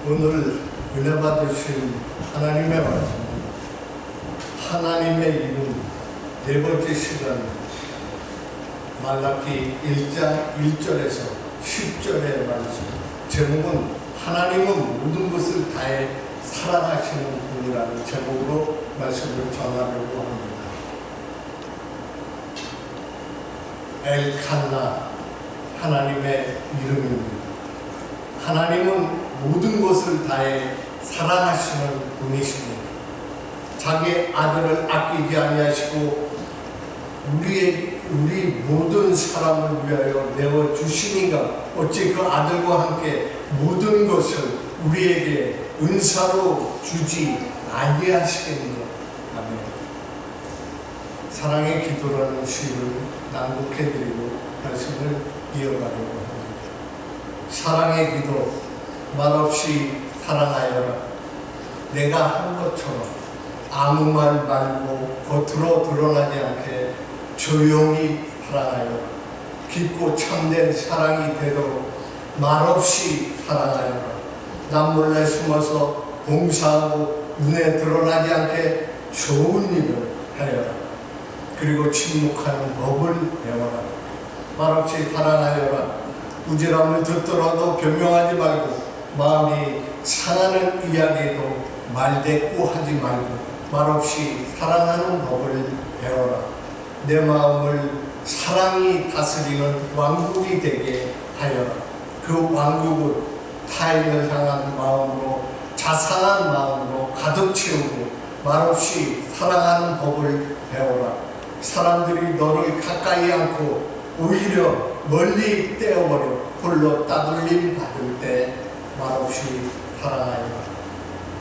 오늘 은혜 받으신 하나님의 말씀, 하나님의 이름 네 번째 시간 말라기 1장 1절에서 10절의 말씀, 제목은 하나님은 모든 것을 다해 사랑하시는 분이라는 제목으로 말씀을 전하려고 합니다. 엘칸나, 하나님의 이름입니다. 하나님은 모든 것을 다해 사랑하시는 분이십니다. 자기 아들을 아끼지 아니하시고 우리 모든 사람을 위하여 내어 주시니가 어찌 그 아들과 함께 모든 것을 우리에게 은사로 주지 아니하시겠느냐. 아멘. 사랑의 기도라는 시를 낭독해드리고 말씀을 이어가려고 합니다. 사랑의 기도, 말없이 사랑하여라. 내가 한 것처럼 아무 말 말고 겉으로 드러나지 않게 조용히 사랑하여라. 깊고 참된 사랑이 되도록 말없이 사랑하여라. 남몰래 숨어서 봉사하고 눈에 드러나지 않게 좋은 일을 하여라. 그리고 침묵하는 법을 배워라. 말없이 사랑하여라. 꾸지람을 듣더라도 변명하지 말고 마음이 상하는 이야기도 말대꾸하지 말고 말없이 사랑하는 법을 배워라. 내 마음을 사랑이 다스리는 왕국이 되게 하여라. 그 왕국을 타인을 향한 마음으로, 자상한 마음으로 가득 채우고 말없이 사랑하는 법을 배워라. 사람들이 너를 가까이 않고 오히려 멀리 떼어버려 홀로 따돌림 받을 때 말없이 사랑하여라.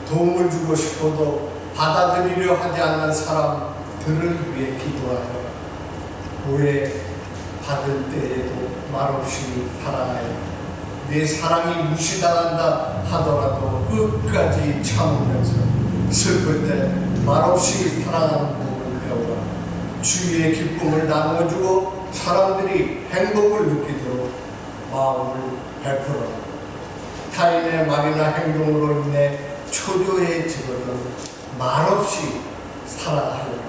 도움을 주고 싶어도 받아들이려 하지 않는 사람들을 위해 기도하여라. 오해 받을 때에도 말없이 사랑하여라. 내 사랑이 무시당한다 하더라도 끝까지 참으면서 슬플 때 말없이 사랑하는 법을 배워라. 주위의 기쁨을 나눠주고 사람들이 행복을 느끼도록 마음을 베풀어라. 타인의 말이나 행동으로 인해 초조해지거든 말없이 사랑하여라.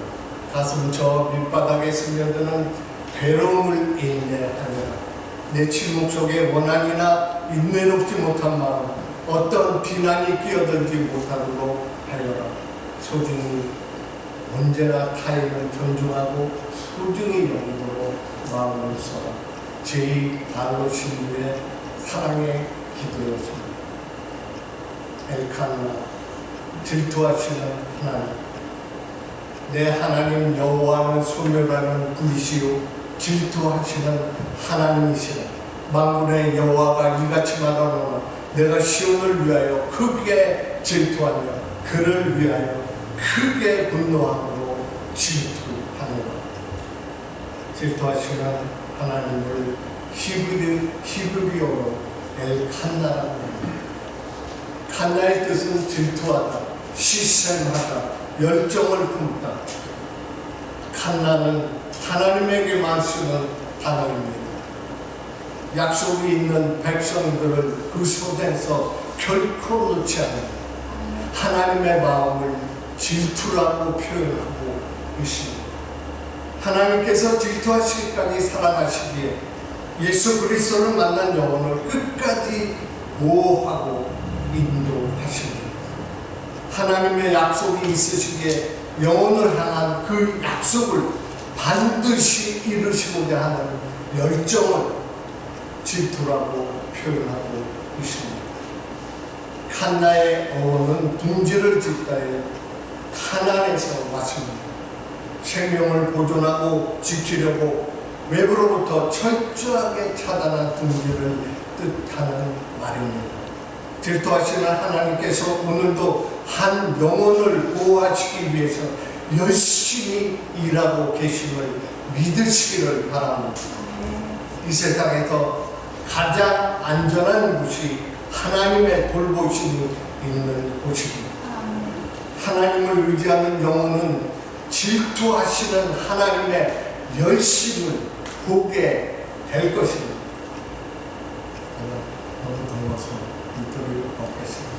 가슴 저 밑바닥에 스며드는 괴로움을 인내하여라. 내 침묵 속에 원한이나 인내롭지 못한 마음, 어떤 비난이 끼어들지 못하도록 하여라. 소중히 언제나 타인을 존중하고 소중히 여기도록 마음을 써라. 제2발로 신부의 사랑의 기도였습니다. 엘칸나, 질투하시는 하나님. 내 하나님 여호와는 소멸하는 불이시요 질투하시는 하나님이시라. 만군의 여호와가 이같이 말하노라. 내가 시온을 위하여 크게 질투하며 그를 위하여 크게 분노함으로 질투하노라. 질투하시는 하나님을 히브리어로 엘칸나라고 합니다. 칸나의 뜻은 질투하다, 시샘하다, 열정을 품다. 칸나는 하나님에게만 쓰는 단어입니다. 약속이 있는 백성들을 그 손에서 결코 놓지 않는 하나님의 마음을 질투라고 표현하고 있습니다. 하나님께서 질투하시기까지 사랑하시기에 예수 그리스도를 만난 영혼을 끝까지 보호하고 인도하십니다. 하나님의 약속이 있으시기에 영혼을 향한 그 약속을 반드시 이루시고자 하는 열정을 질투라고 표현하고 있습니다. 칸나의 어원은 둥지를 짓다에 카나안에서 왔습니다. 생명을 보존하고 지키려고 외부로부터 철저하게 차단한 둥지를 뜻하는 말입니다. 질투하시는 하나님께서 오늘도 한 영혼을 보호하시기 위해서 열심히 일하고 계심을 믿으시기를 바랍니다. 이 세상에서 가장 안전한 곳이 하나님의 돌보심이 있는 곳입니다. 하나님을 의지하는 영혼은 질투하시는 하나님의 열심을 보게 될 것입니다. 너무 더워서 밑도리를 벗겠습니다.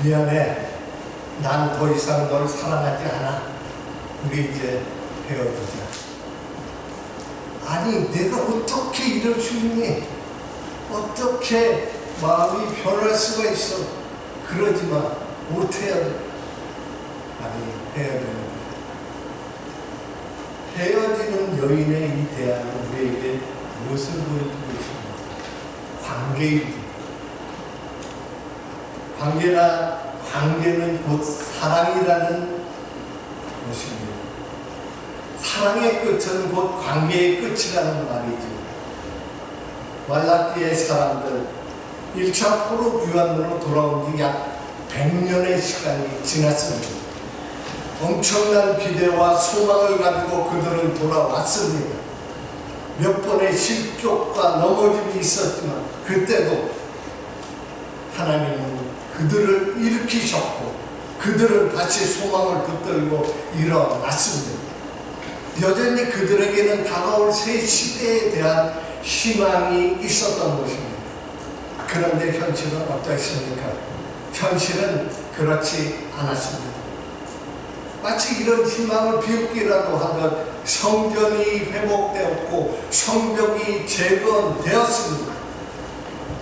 미안해. 난 더 이상 널 사랑하지 않아. 우리 이제 헤어지자. 아니, 내가 어떻게 이럴 수 있니? 어떻게 마음이 변할 수가 있어? 그러지 마. 못해야 돼. 아니, 헤어져야 돼. 헤어지는 여인의 이 대화는 우리에게 무엇을 보여주고 있습니까? 관계이지. 관계는 곧 사랑이라는 것입니다. 사랑의 끝은 곧 관계의 끝이라는 말이죠. 말라기의 사람들 1차 포로 귀환으로 돌아온 지 약 100년의 시간이 지났습니다. 엄청난 기대와 소망을 가지고 그들은 돌아왔습니다. 몇 번의 실족과 넘어짐이 있었지만 그때도 하나님은 그들을 일으키셨고 그들은 다시 소망을 붙들고 일어났습니다. 여전히 그들에게는 다가올 새 시대에 대한 희망이 있었던 것입니다. 그런데 현실은 어떠했습니까? 현실은 그렇지 않았습니다. 마치 이런 희망을 비웃기라도 하듯 성전이 회복되었고 성벽이 재건되었습니다.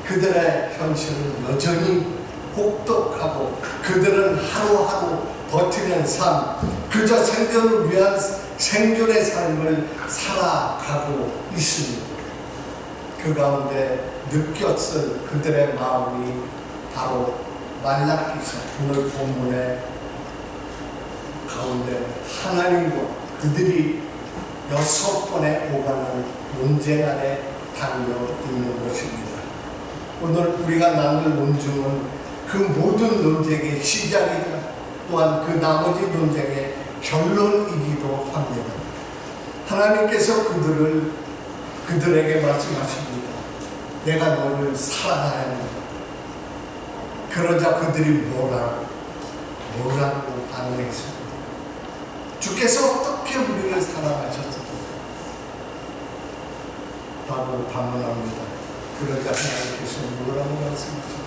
그들의 현실은 여전히 혹독하고 그들은 하루하루 버티는 삶, 그저 생존을 위한 생존의 삶을 살아가고 있습니다. 그 가운데 느꼈을 그들의 마음이 바로 말라기서 오늘 본문의 가운데 하나님과 그들이 6번의 오가는 논쟁 안에 담겨 있는 것입니다. 오늘 우리가 나눌 논증은 그 모든 논쟁의 시작이자 또한 그 나머지 논쟁의 결론이기도 합니다. 하나님께서 그들에게 말씀하십니다. 내가 너를 사랑하야 한다. 그러자 그들이 뭐라고 반응했습니다. 주께서 어떻게 우리를 사랑하셨습니까? 라고 반문합니다. 그러자 하나님께서 뭐라고 말씀하십니까?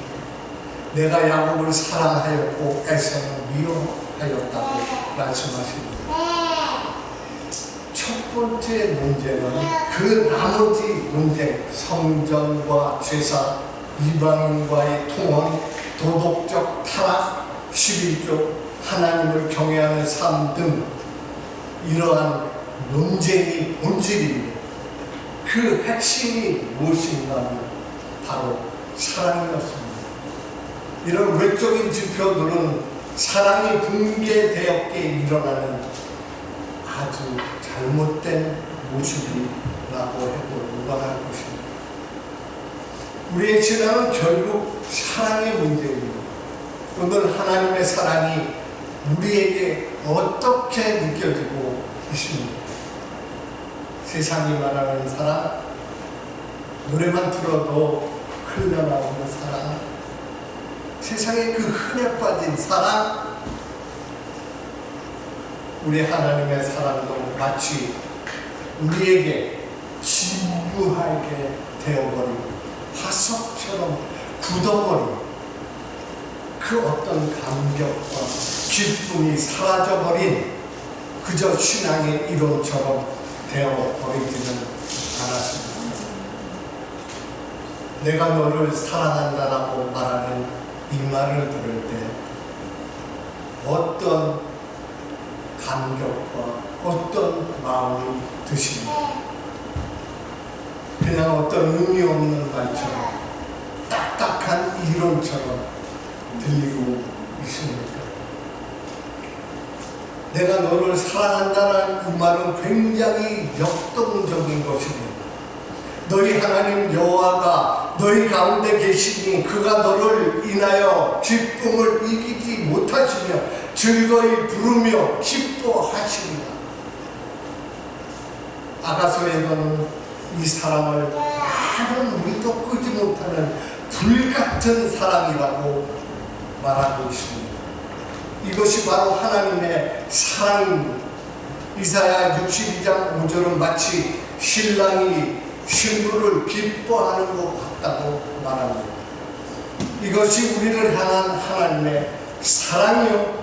내가 야곱을 사랑하였고 에서는 미워하였다고 말씀하십니다. 첫 번째 논쟁은 그 나머지 논쟁, 성전과 제사, 이방인과의 통혼, 도덕적 타락, 11조, 하나님을 경외하는 삶 등 이러한 논쟁이 본질입니다. 그 핵심이 무엇인가 하면 바로 사랑이었습니다. 이런 외적인 지표들은 사랑이 붕괴되었기에 일어나는 아주 잘못된 모습이라고 해도 무방할 것입니다. 우리의 신앙은 결국 사랑의 문제입니다. 오늘 하나님의 사랑이 우리에게 어떻게 느껴지고 있습니까? 세상이 말하는 사랑, 노래만 들어도 흘러나오는 사랑, 세상의 그 흔해 빠진 사랑, 우리 하나님의 사랑도 마치 우리에게 진부하게 되어버리고 화석처럼 굳어버리고 그 어떤 감격과 기쁨이 사라져버린 그저 신앙의 이론처럼 되어버리지는 않았습니다. 내가 너를 사랑한다라고 말하는 이 말을 들을 때 어떤 감격과 어떤 마음이 드십니까? 그냥 어떤 의미 없는 말처럼 딱딱한 이론처럼 들리고 있습니까? 내가 너를 사랑한다는 이 말은 굉장히 역동적인 것입니다. 너희 하나님 여호와가 너희 가운데 계시니 그가 너를 인하여 기쁨을 이기지 못하시며 즐거이 부르며 기뻐하시리라. 아가서에서는 이 사랑을 다른 우리도 끄지 못하는 불같은 사랑이라고 말하고 있습니다. 이것이 바로 하나님의 사랑입니다. 이사야 62장 5절은 마치 신랑이 신부를 기뻐하는 것 같다고 말합니다. 이것이 우리를 향한 하나님의 사랑이요.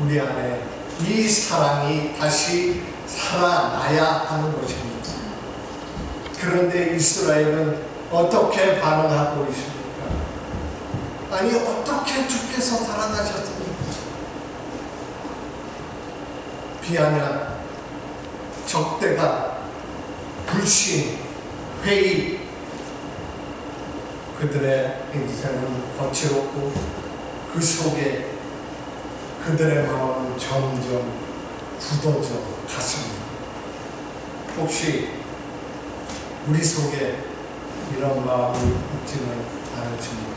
우리 안에 이 사랑이 다시 살아나야 하는 것입니다. 그런데 이스라엘은 어떻게 반응하고 있습니까? 아니, 어떻게 주께서 사랑하셨습니까? 비아냥, 적대가, 불신, 회의, 그들의 인생은 거칠었고 그 속에 그들의 마음은 점점 굳어져 갔습니다. 혹시 우리 속에 이런 마음이 있지는 않으십니까?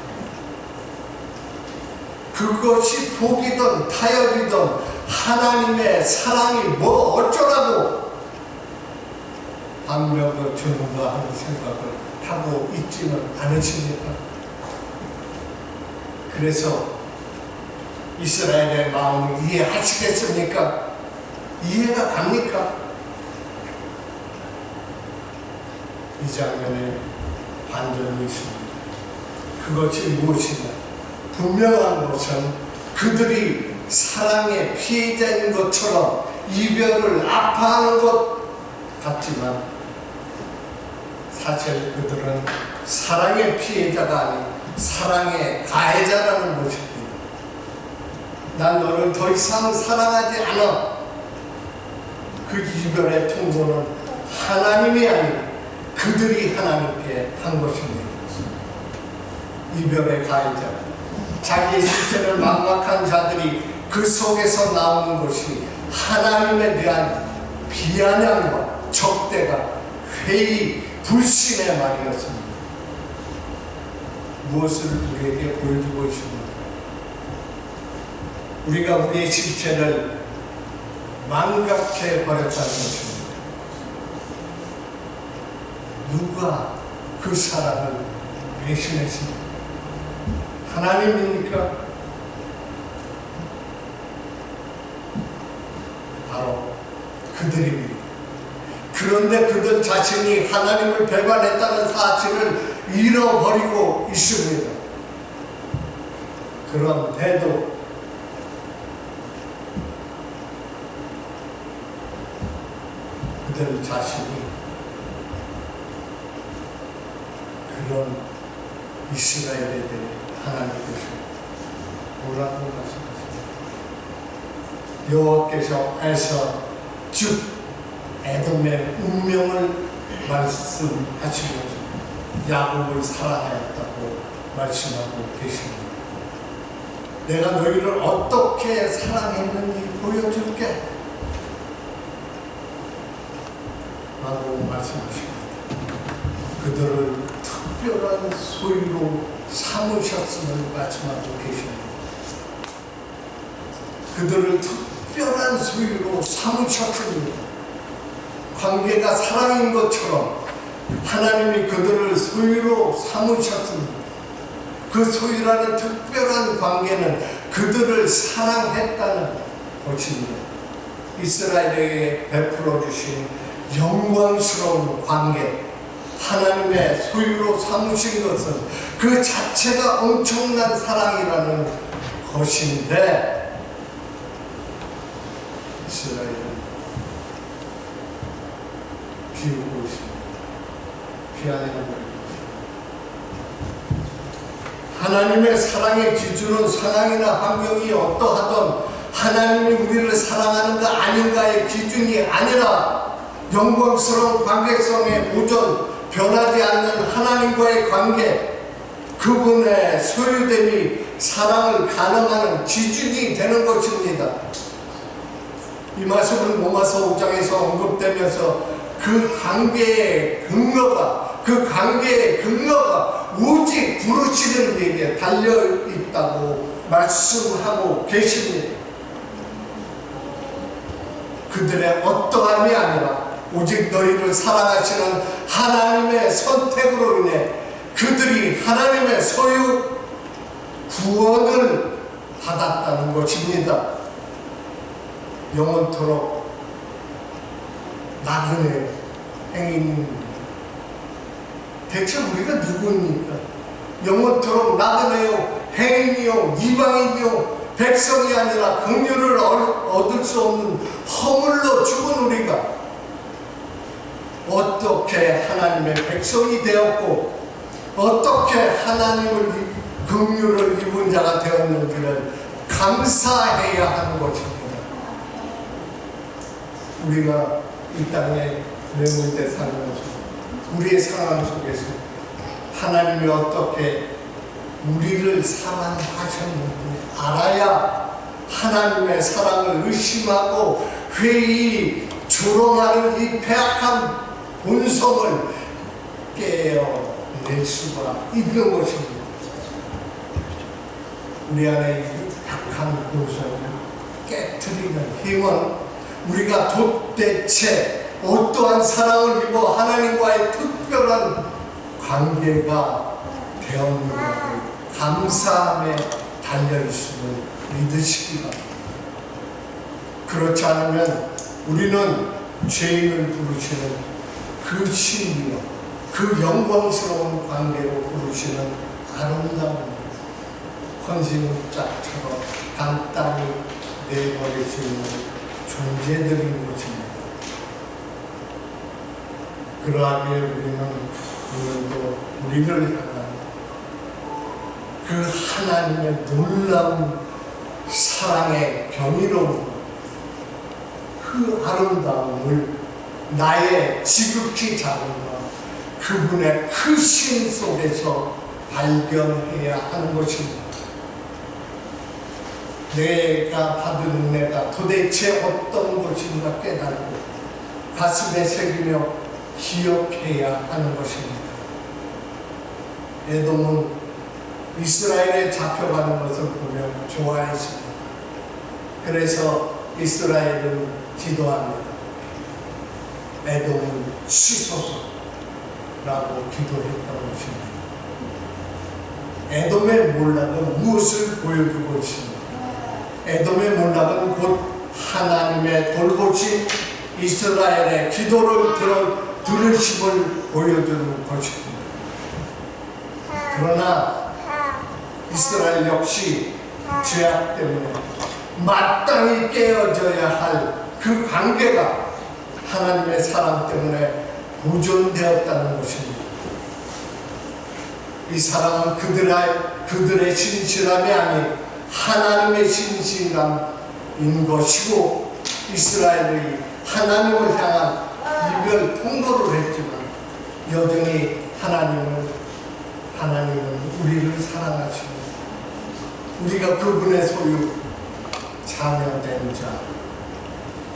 그것이 복이든 타협이든 하나님의 사랑이 뭐 어쩌라고 반면을 주는가 하는 생각을 하고 있지는 않으십니까? 그래서 이스라엘의 마음을 이해하시겠습니까? 이해가 갑니까? 이 장면에 반전이 있습니다. 그것이 무엇이냐? 분명한 것은 그들이 사랑의 피해자인 것처럼 이별을 아파하는 것 같지만 사실 그들은 사랑의 피해자가 아닌 사랑의 가해자라는 것입니다. 난 너를 더 이상 사랑하지 않아. 그 이별의 통보는 하나님이 아닌 그들이 하나님께 한 것입니다. 이별의 가해자, 자기의 실체를 망각한 자들이 그 속에서 나오는 것이 하나님에 대한 비아냥과 적대가, 회의, 불신의 말이었습니다. 무엇을 우리에게 보여주고 있습니까? 우리가 우리의 실체를 망각해 버렸다는 것입니다. 누가 그 사랑을 배신했습니까? 하나님입니까? 바로 그들입니다. 그런데 그들 자신이 하나님을 배반했다는 사실을 잃어버리고 있습니다. 그런데도 그들 자신이 그런 이스라엘에 대해 하나님께서 뭐라고 말씀하십니까? 여호와께서 즉 에돔의 운명을 말씀하시면서 야곱을 사랑하였다고 말씀하고 계십니다. 내가 너희를 어떻게 사랑했는지 보여줄게 라고 말씀하십니다. 그들을 특별한 소유로 삼으셨음을 말씀하고 계십니다. 그들을 특별한 소유로 삼으셨습니다. 관계가 사랑인 것처럼 하나님이 그들을 소유로 삼으셨습니다. 그 소유라는 특별한 관계는 그들을 사랑했다는 것입니다. 이스라엘에게 베풀어 주신 영광스러운 관계, 하나님의 소유로 삼으신 것은 그 자체가 엄청난 사랑이라는 것인데 이스라엘은 비우고 있습니다. 피하는 것입니다. 하나님의 사랑의 기준은 상황이나 환경이 어떠하든 하나님이 우리를 사랑하는가 아닌가의 기준이 아니라 영광스러운 관계성의 보존, 변하지 않는 하나님과의 관계, 그분의 소유됨이 사랑을 가능하는 기준이 되는 것입니다. 이 말씀은 로마서 5장에서 언급되면서 그 관계의 근거가 오직 부르시는 이에게 달려있다고 말씀하고 계십니다. 그들의 어떠함이 아니라 오직 너희를 사랑하시는 하나님의 선택으로 인해 그들이 하나님의 소유 구원을 받았다는 것입니다. 영원토록 나그네 행인. 대체 우리가 누구입니까? 영원토록 나그네요 해인이요 이방인이요 백성이 아니라 긍휼을 얻을 수 없는 허물로 죽은 우리가 어떻게 하나님의 백성이 되었고 어떻게 하나님을 긍휼을 입은 자가 되었는지를 감사해야 하는 것입니다. 우리가 이 땅에 매물대 살면서 우리의 상황 속에서 하나님이 어떻게 우리를 사랑하셨는지 알아야 하나님의 사랑을 의심하고 회의 조롱하는 이 패악한 본성을 깨어낼 수가 있는 것입니다. 우리 안에 이 약한 본성을 깨트리는 힘은 우리가 도대체 어떠한 사랑을 입어 하나님과의 특별한 관계가 되었는가를 감사함에 달려있음을 믿으시기 바랍니다. 그렇지 않으면 우리는 죄인을 부르시는 그 신비와 그 영광스러운 관계로 부르시는 아름다운 헌신짝처럼 간단히 내버릴 수 있는 존재들인 것입니다. 그러하기에 우리는 오늘도 우리를 향한 그 하나님의 놀라운 사랑의 경이로움, 그 아름다움을 나의 지극히 작은과 그분의 크신 속에서 발견해야 하는 것입니다. 내가 받은 은혜가 도대체 어떤 것인가 깨달고 가슴에 새기며 기억해야 하는 것입니다. 에돔은 이스라엘에 잡혀가는 것을 보며 좋아했습니다. 그래서 이스라엘은 기도합니다. 에돔을 치소서라고 기도했던 것입니다. 에돔의 몰락은 무엇을 보여주고 있습니다. 에돔의 몰락은 곧 하나님의 돌보신 이스라엘의 기도를 들으심을 보여주는 것입니다. 그러나 이스라엘 역시 죄악 때문에 마땅히 깨어져야 할 그 관계가 하나님의 사랑 때문에 보존되었다는 것입니다. 이 사랑은 그들의 신실함이 아닌 하나님의 신실함인 것이고 이스라엘이 하나님을 향한 이별 통보를 했지만 여전히 하나님은 우리를 사랑하시고 우리가 그분의 소유 자녀된 자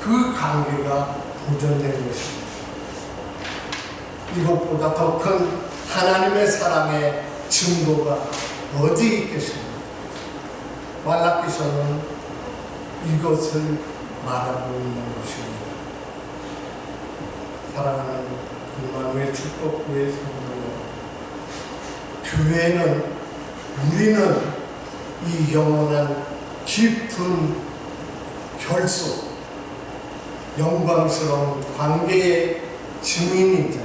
그 관계가 보존된 것입니다. 이것보다 더 큰 하나님의 사랑의 증거가 어디 있겠습니까? 말라기서는 이것을 말하고 있는 것입니다. 사랑하는 임마누엘 축복교회 성도 여러분, 우리는 이 영원한 깊은 결속, 영광스러운 관계의 증인이자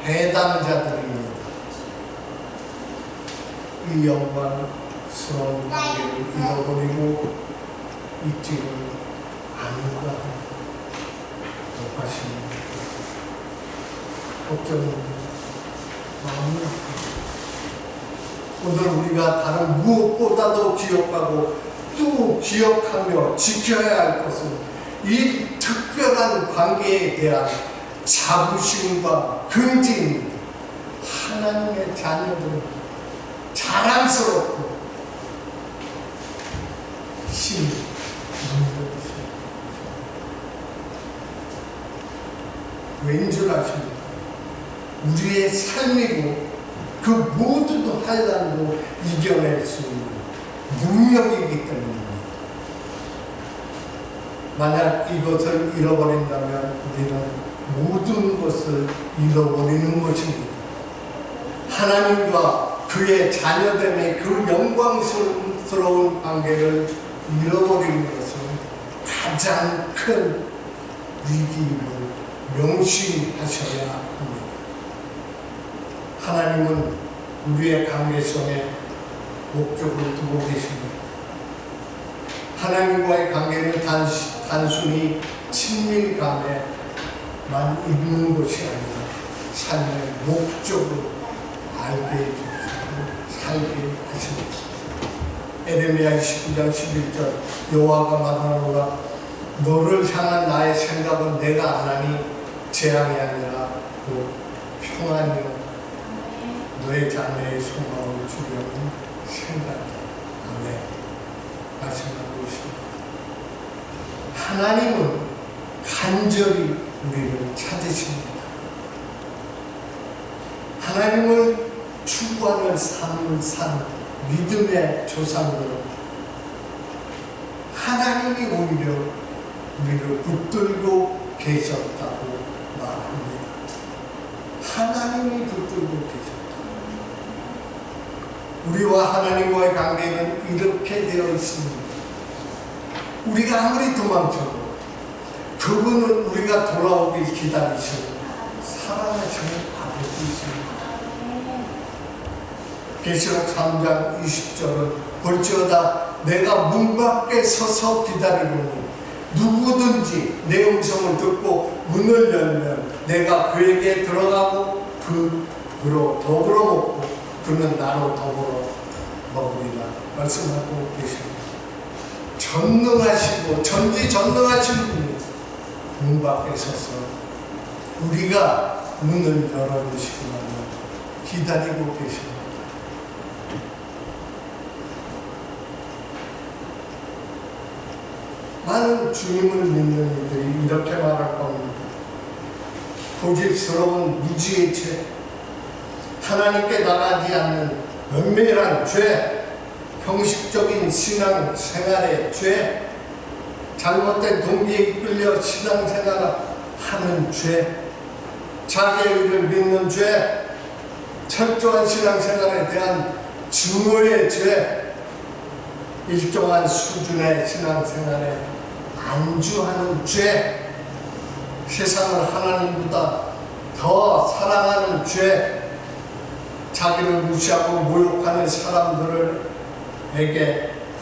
해당자들입니다. 이 영광스러운 관계를 잃어버리고 있지는 않은가 하십니다. 걱정입니다. 마음이 아픕니다. 오늘 우리가 다른 무엇보다도 기억하고 또 기억하며 지켜야 할 것은 이 특별한 관계에 대한 자부심과 긍지입니다. 하나님의 자녀들은 자랑스럽고 힘이 있는 것입니다. 왠 줄 아십니까? 우리의 삶이고 그 모든 환난도 이겨낼 수 있는 능력이기 때문입니다. 만약 이것을 잃어버린다면 우리는 모든 것을 잃어버리는 것입니다. 하나님과 그의 자녀됨의 그 영광스러운 관계를 잃어버리는 것은 가장 큰 위기임을 명심하셔야 합니다. 하나님은 우리의 관계성에 목적을 두고 계십니다. 하나님과의 관계는 단순히 친밀감에만 있는 것이 아니라 삶의 목적을 알게 해주시고 살게 하십니다. 에레미야 29장 11절 여호와가 말하노라 너를 향한 나의 생각은 내가 안하니 재앙이 아니라 곧 평안이요 너의 자녀의 소망을 주려는 생각이다. 아멘. 말씀하고 있습니다. 하나님은 간절히 우리를 찾으십니다. 하나님을 추구하는 삶을 산 믿음의 조상들은 하나님이 오히려 우리를 붙들고 계셨다고 말합니다. 하나님이 붙들고 계셨다. 우리와 하나님과의 관계는 이렇게 되어 있습니다. 우리가 아무리 도망쳐도 그분은 우리가 돌아오길 기다리시고 사랑하시는 아버지이십니다. 계시록 3장 20절은 볼지어다 내가 문 밖에 서서 기다리노니 누구든지 내 음성을 듣고 문을 열면 내가 그에게 들어가고 그로 더불어 먹고 그는 나로 더불어 먹으리라 말씀하고 계십니다. 전능하시고 전지전능하신 분이 문 밖에 서서 우리가 문을 열어주시고 나면 기다리고 계십니다. 많은 주님을 믿는 이들이 이렇게 말할 겁니다. 고집스러운 무지의 죄, 하나님께 나가지 않는 은밀한 죄, 형식적인 신앙 생활의 죄, 잘못된 동기에 이끌려 신앙 생활을 하는 죄, 자기의 의를 믿는 죄, 철저한 신앙 생활에 대한 증오의 죄, 일정한 수준의 신앙 생활에 안주하는 죄, 세상을 하나님보다 더 사랑하는 죄, 자기를 무시하고 모욕하는 사람들에게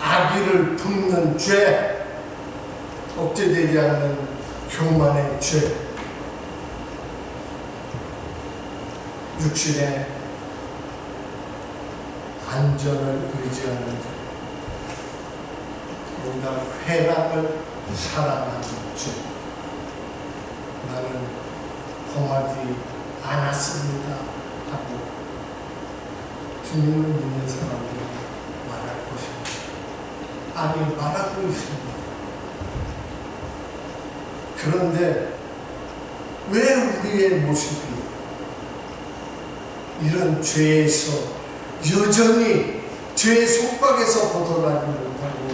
악의를 품는 죄, 억제되지 않는 교만의 죄, 육신의 안전을 의지하는 죄, 뭔가 쾌락을 사랑하는 죄. 나는 범하지 않았습니다 하고 주님을 믿는 사람들이 말할 것입니다. 아니 말하고 있습니다. 그런데 왜 우리의 모습이 이런 죄에서 여전히 죄의 속박에서 벗어나지 못하고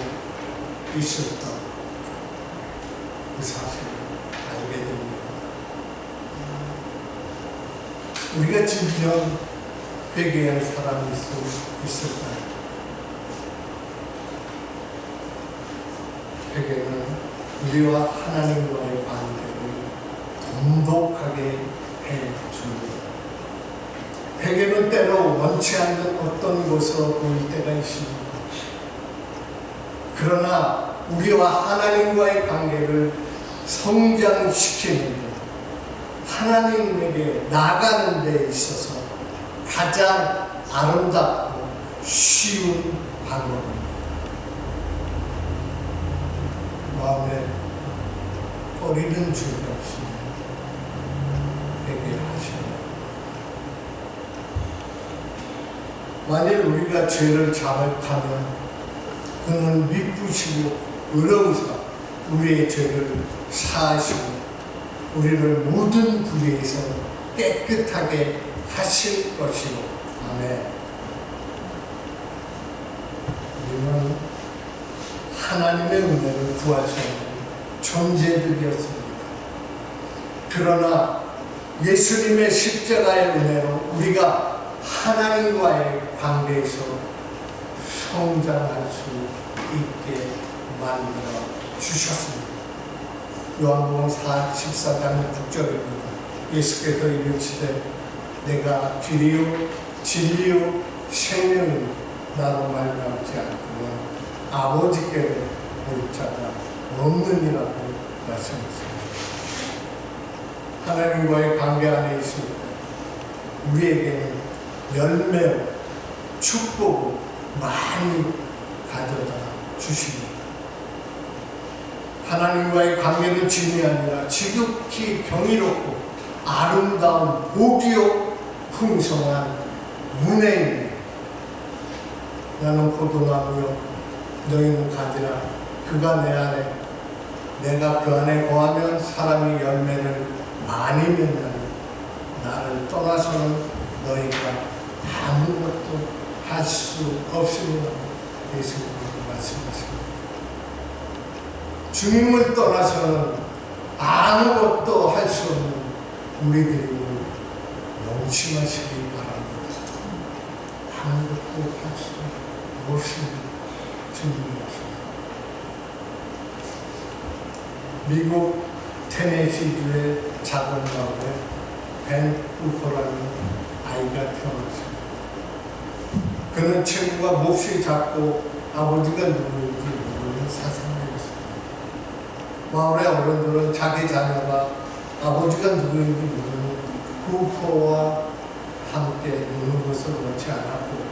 있을까? 그 사실을 알게 됩니다. 우리가 진정 회개할 사람이 있을까요? 회개는 우리와 하나님과의 관계를 돈독하게 해줍니다. 회개는 때로 원치 않는 어떤 것으로 보일 때가 있습니다. 그러나 우리와 하나님과의 관계를 성장시키는 하나님에게 나가는 데 있어서 가장 아름답고 쉬운 방법입니다. 마음에 꺼리는 죄가 없으면 회개하시라. 만일 우리가 죄를 자백하면 그는 미쁘시고 의로우사 우리의 죄를 사하시고 우리를 모든 불의에서 깨끗하게 하실 것이요. 아멘. 우리는 하나님의 은혜를 구할 수 없는 존재들이었습니다. 그러나 예수님의 십자가의 은혜로 우리가 하나님과의 관계에서 성장할 수 있게 만들어 주셨습니다. 요한복음 14장 6절입니다. 예수께서 이르시되 내가 길이요 진리요 생명이 나로 말미암지 않고는 아버지께로 올 자가 없느니라고 말씀하십니다. 하나님과의 관계 안에 있을 때 우리에게는 열매와 축복을 많이 가져다 주십니다. 하나님과의 관계는 짐이 아니라 지극히 경이롭고 아름다운 복이요 풍성한 은혜입니다. 나는 포도나무요 너희는 가지라. 그가 내 안에 내가 그 안에 거하면 사람이 열매를 많이 맺나니 나를 떠나서는 너희가 아무것도 할 수 없으리라. 예수님이 말씀하십니다. 주님을 떠나서는 아무것도 할 수 없는 우리들이 명심하시기 바랍니다. 아무것도 할 수 없습니다. 주님이었습니다. 미국 테네시주의 작은 마을에 벤 후퍼라는 아이가 태어났습니다. 그는 친구가 몹시 작고 아버지가 누구인지 모르는 사생아였습니다. 마을의 어른들은 자기 자녀가 아버지가 누구인지 모르는 후퍼와 함께 노는 것을 원치 않았고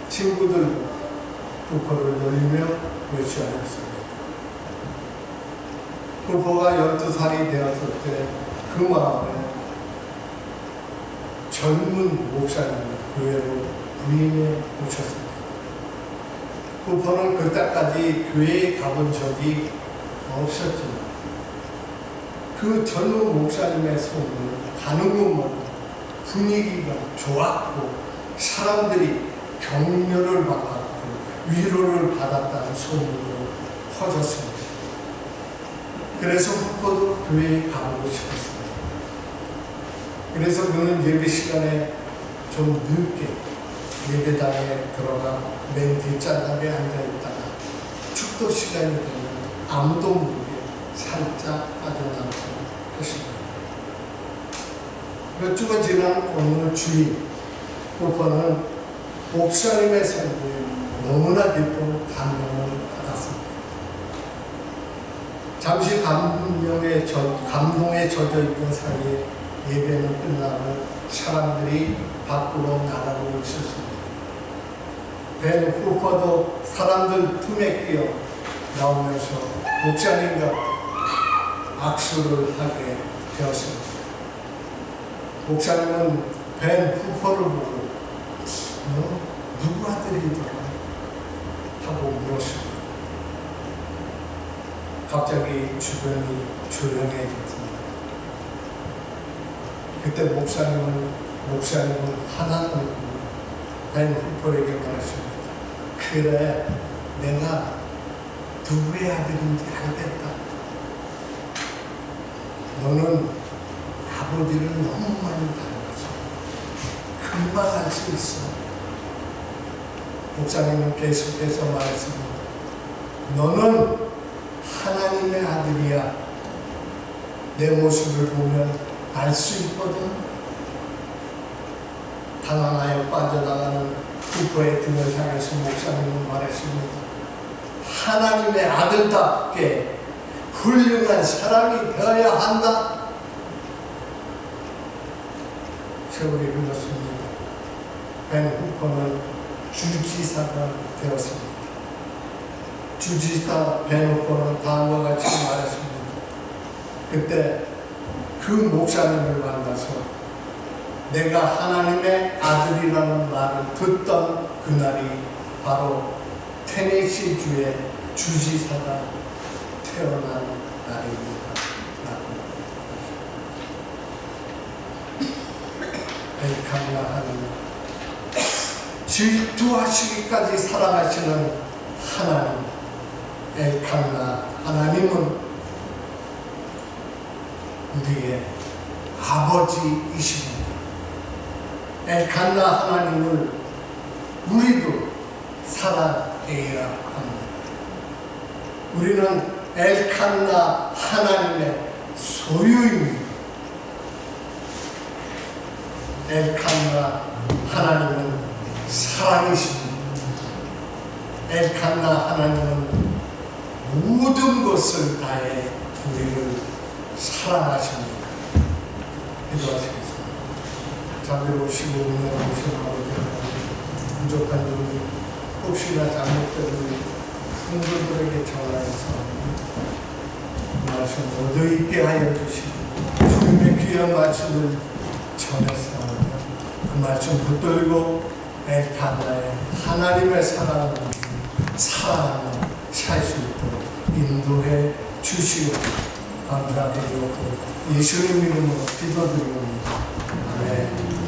친구들 후퍼를 놀리며 외치하였습니다. 후퍼가 12살이 되었을 때 그 마을에 젊은 목사님이 교회로 부임해 오셨습니다. 후퍼는 그때까지 교회에 가본 적이 없었지만 그 젊은 목사님의 손을 가는 곳마다 분위기가 좋았고 사람들이 격려를 받았고 위로를 받았다는 소문으로 퍼졌습니다. 그래서 후퍼도 교회에 가보고 싶었습니다. 그래서 그는 예배 시간에 좀 늦게 예배당에 들어가 맨 뒷자락에 앉아있다가 축도 시간이 되면 아무도 모르게 살짝 빠져나오고 했습니다. 몇 주가 지난 어느 주일 후퍼는 목사님의 설교에 너무나 깊은 감명을 받았습니다. 잠시 감동에 젖어 있던 사이에 예배는 끝나고 사람들이 밖으로 나가고 있었습니다. 벤 후퍼도 사람들 틈에 끼어 나오면서 목사님과 악수를 하게 되었습니다. 목사님은 벤 후퍼를 보고 너 누구 아들이더라? 하고 물었습니다. 갑자기 주변이 조용해졌습니다. 그때 목사님은 하나는 벤 후퍼에게 말했습니다. 그래, 내가 누구의 아들인지 알겠다. 너는 아버지를 너무 많이 닮아서 금방 알 수 있어. 목사님은 계속해서 말했습니다. 너는 하나님의 아들이야. 내 모습을 보면 알 수 있거든. 당황하여 빠져나가는 후퍼의 등을 향해서 목사님은 말했습니다. 하나님의 아들답게 훌륭한 사람이 되어야 한다. 세월이 흘렀습니다. 벤 후퍼는 주지사가 되었습니다. 주지사 벤 후퍼는 다음과 같이 말했습니다. 그때 그 목사님을 만나서 내가 하나님의 아들이라는 말을 듣던 그날이 바로 테네시주의 주지사가 태어난 날입니다. 엘칸나 하나님, 질투하시기까지 사랑하시는 하나님, 엘칸나 하나님은 우리의 아버지이십니다. 엘칸나 하나님을 우리도 사랑해야 합니다. 우리는 엘칸나 하나님의 소유입니다. 엘칸나 하나님은 사랑이십니다. 엘칸나 하나님은 모든 것을 다해 우리를 사랑하십니다. 기도하시겠습니다. 자비로우시고 은혜로우신 아버지 하나님, 부족한 우리 혹시나 잘못된 우리 성도들에게 전하여서 그 말씀 얻어 있게 하여 주시고 주님의 귀한 말씀을 전해서 그 말씀 붙들고 엘칸나의 하나님의 사랑을 사랑하며 살 수 있도록 인도해 주시오. 감사드리고 예수님 이름으로 기도드립니다. 아멘.